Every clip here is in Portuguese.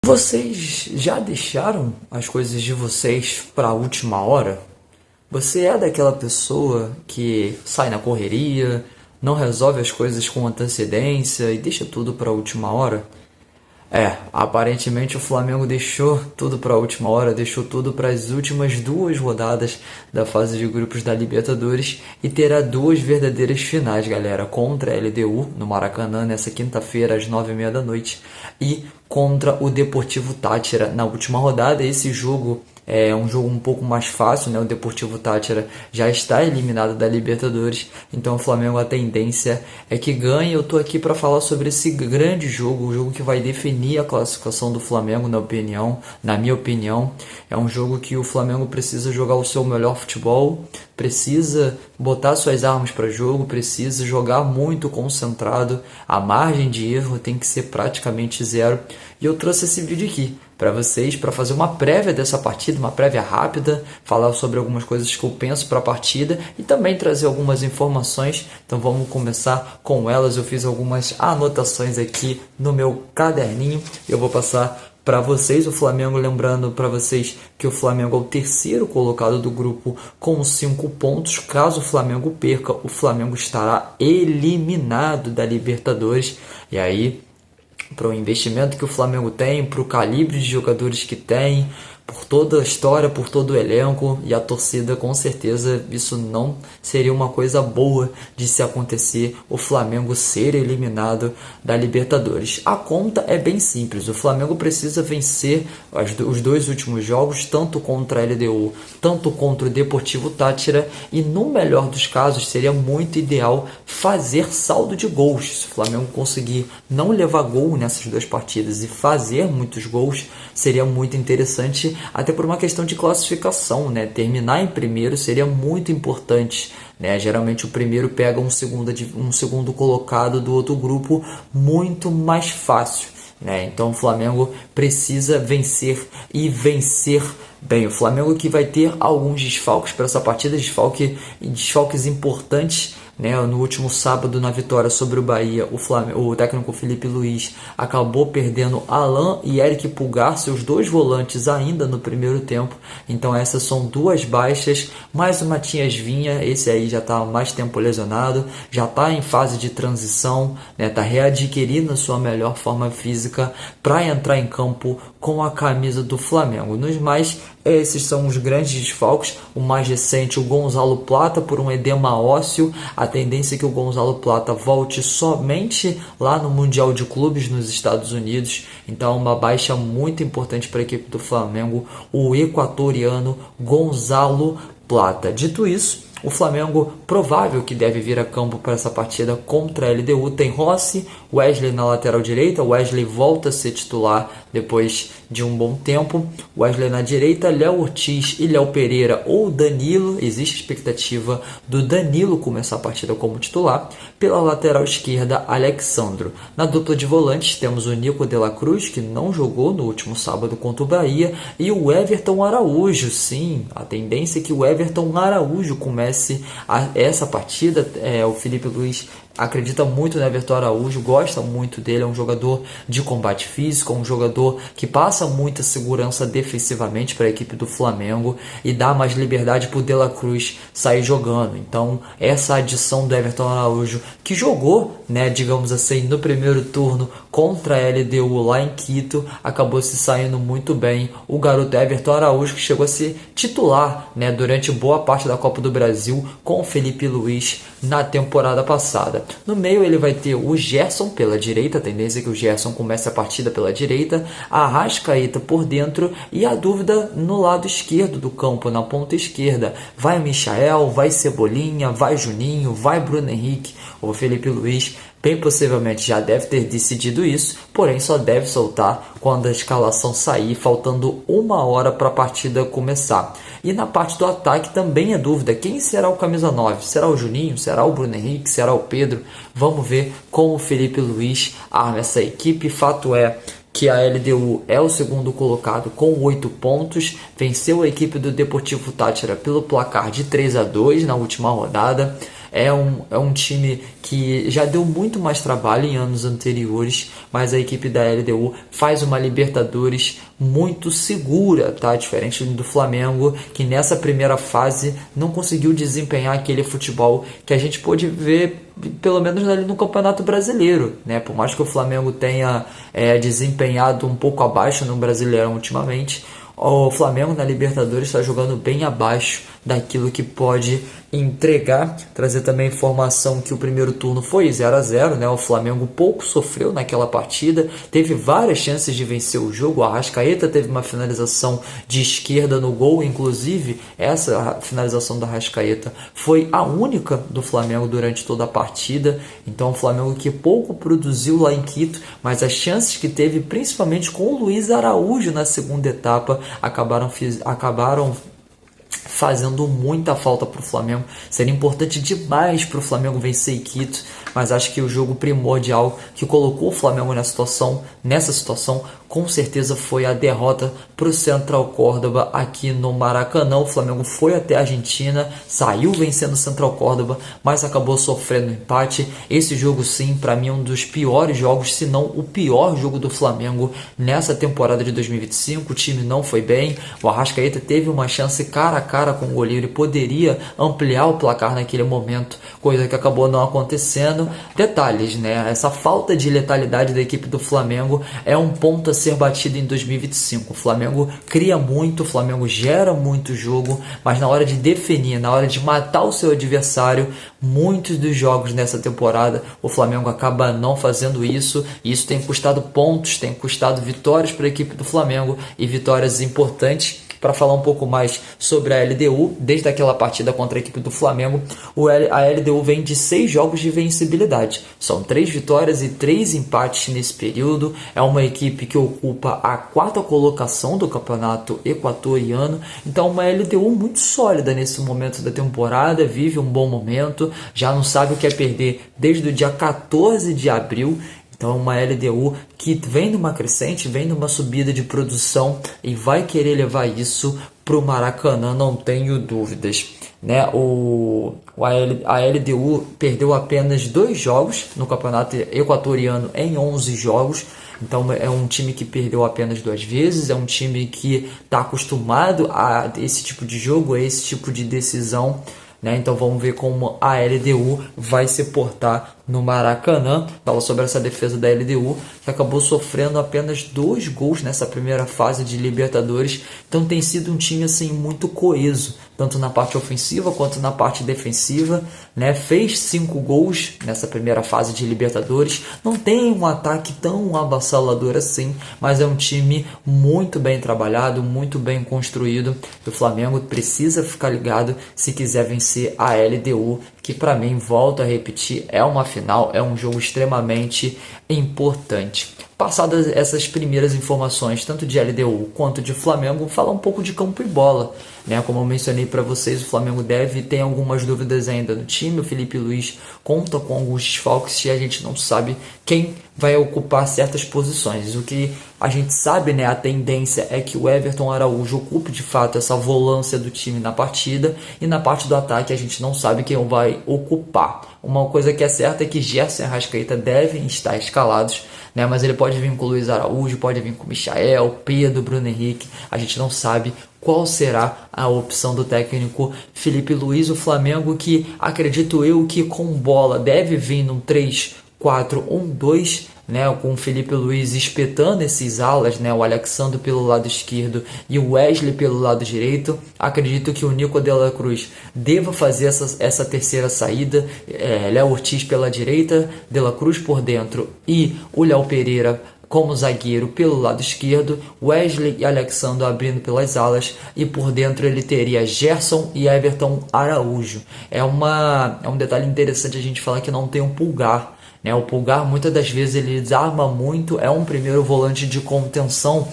Vocês já deixaram as coisas de vocês para a última hora? Você é daquela pessoa que sai na correria, não resolve as coisas com antecedência e deixa tudo para a última hora? Aparentemente o Flamengo deixou tudo para a última hora, deixou tudo para as últimas duas rodadas da fase de grupos da Libertadores e terá duas verdadeiras finais, galera, contra a LDU no Maracanã nessa quinta-feira às 9h30 da noite e contra o Deportivo Táchira na última rodada. Esse jogo é um jogo um pouco mais fácil, né? O Deportivo Táchira já está eliminado da Libertadores, então o Flamengo, a tendência é que ganhe. Eu tô aqui para falar sobre esse grande jogo, o jogo que vai definir a classificação do Flamengo, na minha opinião. É um jogo que o Flamengo precisa jogar o seu melhor futebol, precisa botar suas armas para jogo, precisa jogar muito concentrado. A margem de erro tem que ser praticamente zero. E eu trouxe esse vídeo aqui para vocês, para fazer uma prévia dessa partida, uma prévia rápida, falar sobre algumas coisas que eu penso para a partida e também trazer algumas informações. Então vamos começar com elas. Eu fiz algumas anotações aqui no meu caderninho e eu vou passar para vocês. O Flamengo, lembrando para vocês que o Flamengo é o terceiro colocado do grupo com 5 pontos. Caso o Flamengo perca, o Flamengo estará eliminado da Libertadores. E aí, para o investimento que o Flamengo tem, para o calibre de jogadores que tem, por toda a história, por todo o elenco e a torcida, com certeza isso não seria uma coisa boa de se acontecer, o Flamengo ser eliminado da Libertadores. A conta é bem simples, o Flamengo precisa vencer os dois últimos jogos, tanto contra a LDU, tanto contra o Deportivo Táchira, e no melhor dos casos seria muito ideal fazer saldo de gols. Se o Flamengo conseguir não levar gol nessas duas partidas e fazer muitos gols, seria muito interessante, até por uma questão de classificação, né? Terminar em primeiro seria muito importante, né? Geralmente o primeiro pega um segundo colocado do outro grupo muito mais fácil, né? Então o Flamengo precisa vencer e vencer bem. O Flamengo que vai ter alguns desfalques para essa partida, desfalques importantes, né? No último sábado, na vitória sobre o Bahia, o técnico Felipe Luiz acabou perdendo Alan e Eric Pulgar, seus dois volantes, ainda no primeiro tempo. Então essas são duas baixas, mais o Matias Vinha, esse aí já está há mais tempo lesionado, já está em fase de transição, né? Está readquirindo a sua melhor forma física para entrar em campo com a camisa do Flamengo. Nos mais, esses são os grandes desfalques. O mais recente, o Gonzalo Plata, por um edema ósseo. A tendência é que o Gonzalo Plata volte somente lá no Mundial de Clubes nos Estados Unidos. Então, uma baixa muito importante para a equipe do Flamengo, o equatoriano Gonzalo Plata. Dito isso, o Flamengo provável que deve vir a campo para essa partida contra a LDU tem Rossi, Wesley na lateral direita. Wesley volta a ser titular depois de um bom tempo. Wesley na direita, Léo Ortiz e Léo Pereira ou Danilo. Existe expectativa do Danilo começar a partida como titular. Pela lateral esquerda, Alexandro. Na dupla de volantes temos o Nico de la Cruz, que não jogou no último sábado contra o Bahia, e o Everton Araújo. Sim, a tendência é que o Everton Araújo comece essa partida. O Felipe Luiz acredita muito no Everton Araújo, gosta muito dele, é um jogador de combate físico, um jogador que passa muita segurança defensivamente para a equipe do Flamengo e dá mais liberdade para o De La Cruz sair jogando. Então essa adição do Everton Araújo, que jogou, né, digamos assim, no primeiro turno contra a LDU lá em Quito, acabou se saindo muito bem. O garoto Everton Araújo, que chegou a ser titular, né, durante boa parte da Copa do Brasil com o Felipe Luiz na temporada passada. No meio ele vai ter o Gerson pela direita, a tendência é que o Gerson comece a partida pela direita, a Arrascaeta por dentro, e a dúvida no lado esquerdo do campo, na ponta esquerda. Vai Michael, vai Cebolinha, vai Juninho, vai Bruno Henrique. O Felipe Luiz bem possivelmente já deve ter decidido isso, porém só deve soltar quando a escalação sair, faltando 1 hora para a partida começar. E na parte do ataque também é dúvida, quem será o camisa 9? Será o Juninho? Será o Bruno Henrique? Será o Pedro? Vamos ver como o Felipe Luiz arma essa equipe. Fato é que a LDU é o segundo colocado com 8 pontos, venceu a equipe do Deportivo Táchira pelo placar de 3-2 na última rodada. É um time que já deu muito mais trabalho em anos anteriores, mas a equipe da LDU faz uma Libertadores muito segura, tá? Diferente do Flamengo, que nessa primeira fase não conseguiu desempenhar aquele futebol que a gente pôde ver pelo menos ali no Campeonato Brasileiro, né? Por mais que o Flamengo tenha desempenhado um pouco abaixo no Brasileirão ultimamente, o Flamengo na Libertadores está jogando bem abaixo daquilo que pode entregar. Trazer também informação que o primeiro turno foi 0-0, né? O Flamengo pouco sofreu naquela partida, teve várias chances de vencer o jogo. O Arrascaeta teve uma finalização de esquerda no gol, inclusive essa finalização da Arrascaeta foi a única do Flamengo durante toda a partida. Então o Flamengo que pouco produziu lá em Quito, mas as chances que teve, principalmente com o Luiz Araújo na segunda etapa, acabaram fazendo muita falta para o Flamengo. Seria importante demais para o Flamengo vencer Quito, mas acho que o jogo primordial que colocou o Flamengo nessa situação, com certeza foi a derrota para o Central Córdoba aqui no Maracanã. O Flamengo foi até a Argentina, saiu vencendo o Central Córdoba, mas acabou sofrendo empate. Esse jogo sim, para mim, é um dos piores jogos, se não o pior jogo do Flamengo nessa temporada de 2025. O time não foi bem, o Arrascaeta teve uma chance cara a cara com o goleiro e poderia ampliar o placar naquele momento, coisa que acabou não acontecendo. Detalhes, né? Essa falta de letalidade da equipe do Flamengo é um ponto a ser batido em 2025. O Flamengo cria muito, o Flamengo gera muito jogo, mas na hora de definir, na hora de matar o seu adversário, muitos dos jogos nessa temporada o Flamengo acaba não fazendo isso, e isso tem custado pontos, tem custado vitórias para a equipe do Flamengo e vitórias importantes. Para falar um pouco mais sobre a LDU, desde aquela partida contra a equipe do Flamengo, a LDU vem de 6 jogos de vencibilidade. São 3 vitórias e 3 empates nesse período. É uma equipe que ocupa a 4ª colocação do campeonato equatoriano. Então uma LDU muito sólida nesse momento da temporada, vive um bom momento, já não sabe o que é perder desde o dia 14 de abril. Então uma LDU que vem numa crescente, vem numa subida de produção e vai querer levar isso para o Maracanã, não tenho dúvidas, né? A LDU perdeu apenas 2 jogos no campeonato equatoriano em 11 jogos. Então é um time que perdeu apenas 2 vezes, é um time que está acostumado a esse tipo de jogo, a esse tipo de decisão, né? Então vamos ver como a LDU vai se portar no Maracanã. Fala sobre essa defesa da LDU, que acabou sofrendo apenas 2 gols nessa primeira fase de Libertadores. Então tem sido um time assim muito coeso, tanto na parte ofensiva quanto na parte defensiva, né? Fez 5 gols nessa primeira fase de Libertadores. Não tem um ataque tão avassalador assim, mas é um time muito bem trabalhado, muito bem construído. O Flamengo precisa ficar ligado se quiser vencer a LDU, que para mim, volto a repetir, é uma final, é um jogo extremamente importante. Passadas essas primeiras informações, tanto de LDU quanto de Flamengo, falar um pouco de campo e bola, né? Como eu mencionei para vocês, o Flamengo tem algumas dúvidas ainda no time. O Felipe Luiz conta com alguns desfalques e a gente não sabe quem vai ocupar certas posições. O que a gente sabe, né, a tendência é que o Everton Araújo ocupe de fato essa volância do time na partida, e na parte do ataque a gente não sabe quem vai ocupar. Uma coisa que é certa é que Gerson e Arrascaeta devem estar escalados, né? Mas ele pode vir com o Luiz Araújo, pode vir com o Michael, Pedro, Bruno Henrique. A gente não sabe qual será a opção do técnico Felipe Luiz. O Flamengo, que acredito eu que com bola deve vir num 3-4-1-2, né, com o Felipe Luiz espetando esses alas, né, o Alexandre pelo lado esquerdo e o Wesley pelo lado direito. Acredito que o Nico de la Cruz deva fazer essa terceira saída, Léo Ortiz pela direita, de la Cruz por dentro e o Léo Pereira como zagueiro pelo lado esquerdo, Wesley e Alexandre abrindo pelas alas, e por dentro ele teria Gerson e Everton Araújo. É um detalhe interessante a gente falar que não tem um Pulgar, né? O Pulgar muitas das vezes ele desarma muito, é um primeiro volante de contenção,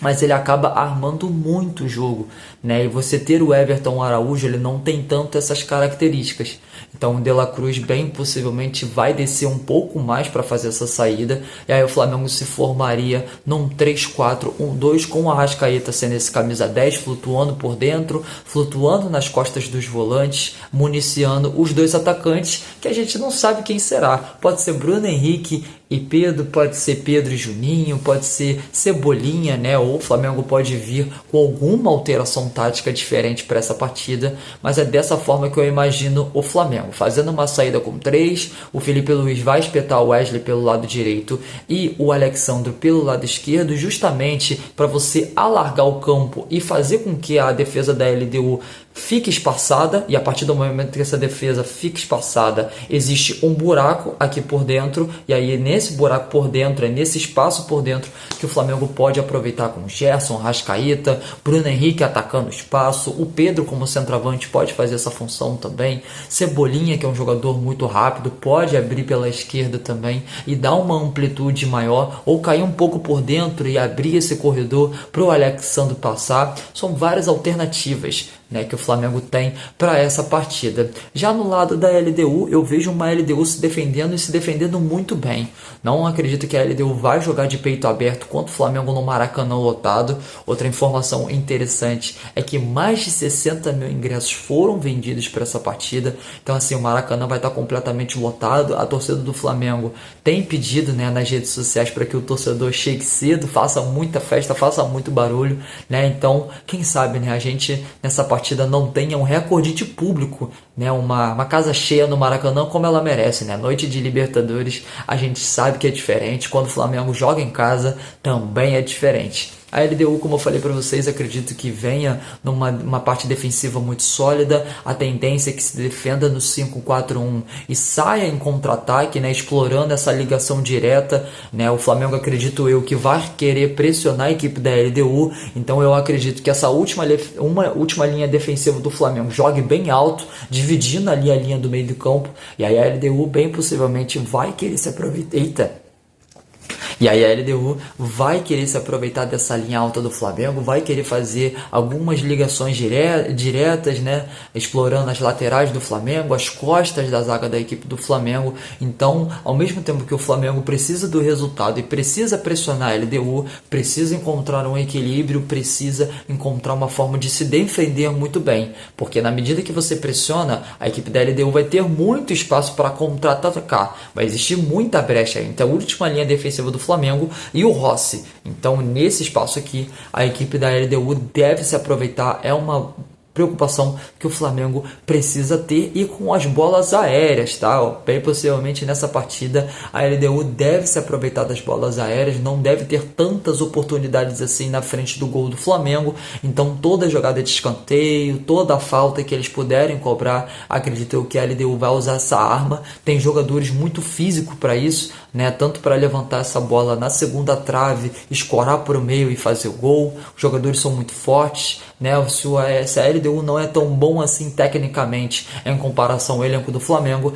mas ele acaba armando muito o jogo, né? E você ter o Everton Araújo, ele não tem tanto essas características. Então o De La Cruz bem possivelmente vai descer um pouco mais para fazer essa saída, e aí o Flamengo se formaria num 3-4-1-2 com o Arrascaeta sendo esse camisa 10 flutuando por dentro, flutuando nas costas dos volantes, municiando os dois atacantes que a gente não sabe quem será. Pode ser Bruno Henrique e Pedro, pode ser Pedro e Juninho, pode ser Cebolinha, né? Ou o Flamengo pode vir com alguma alteração tática diferente para essa partida, mas é dessa forma que eu imagino o Flamengo, fazendo uma saída com 3, o Felipe Luiz vai espetar o Wesley pelo lado direito e o Alexandro pelo lado esquerdo, justamente para você alargar o campo e fazer com que a defesa da LDU fique espaçada, e a partir do momento que essa defesa fica espaçada, existe um buraco aqui por dentro, e aí nesse buraco por dentro, é nesse espaço por dentro que o Flamengo pode aproveitar com Gerson, Rascaeta, Bruno Henrique atacando o espaço, o Pedro como centroavante pode fazer essa função também, Cebolinha, que é um jogador muito rápido, pode abrir pela esquerda também e dar uma amplitude maior, ou cair um pouco por dentro e abrir esse corredor para o Alexandre passar. São várias alternativas, né, que o Flamengo tem para essa partida. Já no lado da LDU, eu vejo uma LDU se defendendo e se defendendo muito bem. Não acredito que a LDU vai jogar de peito aberto contra o Flamengo no Maracanã lotado. Outra informação interessante é que mais de 60 mil ingressos foram vendidos para essa partida. Então assim, o Maracanã vai estar completamente lotado. A torcida do Flamengo tem pedido, né, nas redes sociais para que o torcedor chegue cedo, faça muita festa, faça muito barulho, né? Então, quem sabe, né, a gente nessa partida não tenha um recorde de público, né? Uma casa cheia no Maracanã como ela merece, né? Noite de Libertadores, a gente sabe que é diferente. Quando o Flamengo joga em casa, também é diferente. A LDU, como eu falei para vocês, acredito que venha numa parte defensiva muito sólida. A tendência é que se defenda no 5-4-1 e saia em contra-ataque, né, explorando essa ligação direta, né. O Flamengo, acredito eu, que vai querer pressionar a equipe da LDU. Então eu acredito que essa última linha defensiva do Flamengo jogue bem alto, dividindo ali a linha do meio do campo. E aí a LDU bem possivelmente vai querer se aproveitar. E aí a LDU vai querer se aproveitar dessa linha alta do Flamengo, vai querer fazer algumas ligações diretas, né, explorando as laterais do Flamengo, as costas da zaga da equipe do Flamengo. Então, ao mesmo tempo que o Flamengo precisa do resultado e precisa pressionar a LDU, precisa encontrar um equilíbrio, precisa encontrar uma forma de se defender muito bem. Porque na medida que você pressiona, a equipe da LDU vai ter muito espaço para contra-atacar. Vai existir muita brecha entre a última linha defensiva do Flamengo e o Rossi. Então, nesse espaço aqui, a equipe da LDU deve se aproveitar. É uma preocupação que o Flamengo precisa ter, e com as bolas aéreas, tá? Bem possivelmente nessa partida a LDU deve se aproveitar das bolas aéreas, não deve ter tantas oportunidades assim na frente do gol do Flamengo. Então toda jogada de escanteio, toda a falta que eles puderem cobrar, acredito eu que a LDU vai usar essa arma. Tem jogadores muito físicos para isso, né? Tanto para levantar essa bola na segunda trave, escorar por meio e fazer o gol. Os jogadores são muito fortes, né? Se a LDU não é tão bom assim tecnicamente em comparação ao elenco do Flamengo,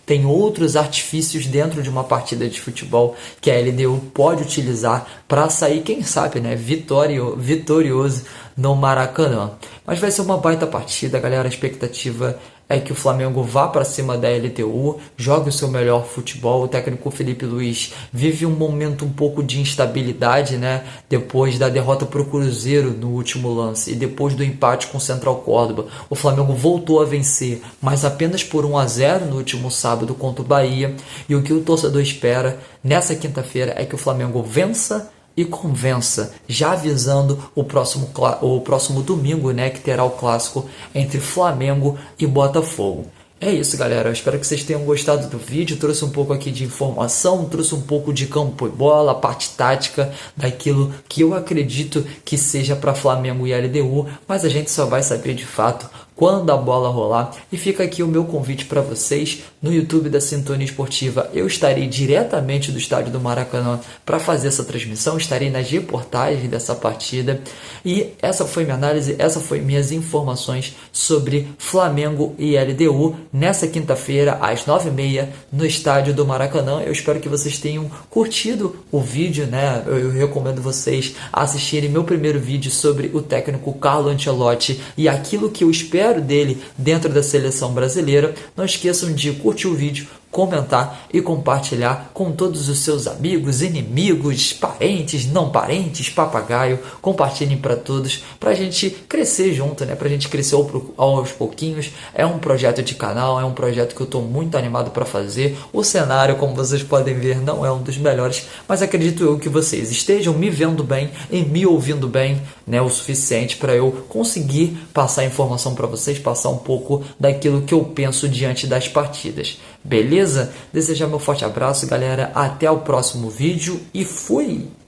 tem outros artifícios dentro de uma partida de futebol que a LDU pode utilizar para sair, quem sabe, né, vitorioso no Maracanã. Mas vai ser uma baita partida, galera. A expectativa é que o Flamengo vá para cima da LDU, jogue o seu melhor futebol. O técnico Felipe Luiz vive um momento um pouco de instabilidade, né? Depois da derrota para o Cruzeiro no último lance e depois do empate com o Central Córdoba. O Flamengo voltou a vencer, mas apenas por 1-0 no último sábado contra o Bahia. E o que o torcedor espera nessa quinta-feira é que o Flamengo vença e convença, já avisando o próximo domingo, né, que terá o clássico entre Flamengo e Botafogo. É isso, galera. Eu espero que vocês tenham gostado do vídeo. Trouxe um pouco aqui de informação, trouxe um pouco de campo e bola, a parte tática daquilo que eu acredito que seja para Flamengo e LDU, mas a gente só vai saber de fato quando a bola rolar. E fica aqui o meu convite para vocês no YouTube da Sintonia Esportiva. Eu estarei diretamente do estádio do Maracanã para fazer essa transmissão, estarei nas reportagens dessa partida. E essa foi minha análise, essa foi minhas informações sobre Flamengo e LDU nessa quinta-feira às 9h30 no estádio do Maracanã. Eu espero que vocês tenham curtido o vídeo, né? Eu recomendo vocês assistirem meu primeiro vídeo sobre o técnico Carlo Ancelotti e aquilo que eu espero espero dele dentro da seleção brasileira. Não esqueçam de curtir o vídeo, comentar e compartilhar com todos os seus amigos, inimigos, parentes, não parentes, papagaio. Compartilhem para todos, para a gente crescer junto, né? Para a gente crescer aos pouquinhos. É um projeto de canal, é um projeto que eu estou muito animado para fazer. O cenário, como vocês podem ver, não é um dos melhores, mas acredito eu que vocês estejam me vendo bem e me ouvindo bem, né? O suficiente para eu conseguir passar informação para vocês, passar um pouco daquilo que eu penso diante das partidas. Beleza? Desejar meu forte abraço, galera. Até o próximo vídeo e fui!